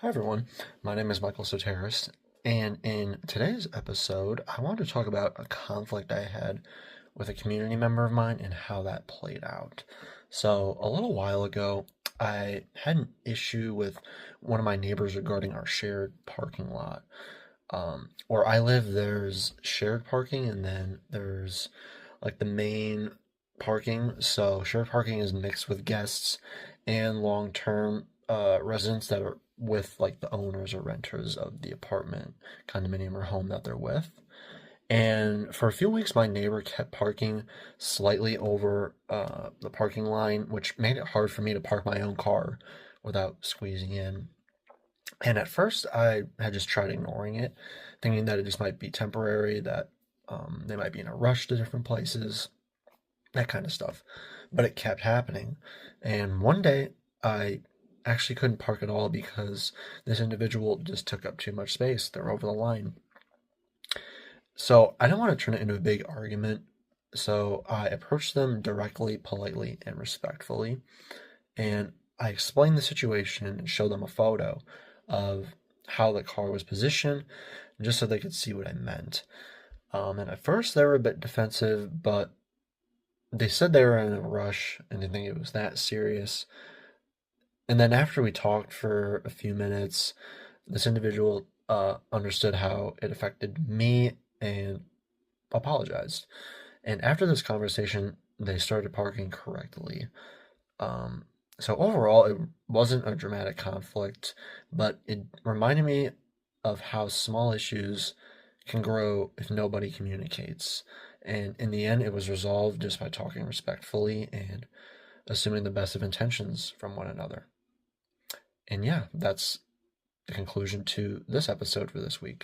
Hi everyone, my name is Michael Soteris, and in today's episode, I want to talk about a conflict I had with a community member of mine and how that played out. So, a little while ago, I had an issue with one of my neighbors regarding our shared parking lot. Where I live, there's shared parking and then there's like the main parking. So, shared parking is mixed with guests and long-term residents that are with like the owners or renters of the apartment, condominium, or home that they're with. And for a few weeks, my neighbor kept parking slightly over the parking line, which made it hard for me to park my own car without squeezing in. And at first, I had just tried ignoring it, thinking that it just might be temporary, that they might be in a rush to different places, that kind of stuff. But it kept happening. And one day, I actually couldn't park at all because this individual just took up too much space. They were over the line. So I didn't want to turn it into a big argument. So I approached them directly, politely, and respectfully. And I explained the situation and showed them a photo of how the car was positioned, just so they could see what I meant. And at first they were a bit defensive, but they said they were in a rush and didn't think it was that serious. And then after we talked for a few minutes, this individual understood how it affected me and apologized. And after this conversation, they started parking correctly. Um, so overall, it wasn't a dramatic conflict, but it reminded me of how small issues can grow if nobody communicates. And in the end, it was resolved just by talking respectfully and assuming the best of intentions from one another. And yeah, that's the conclusion to this episode for this week.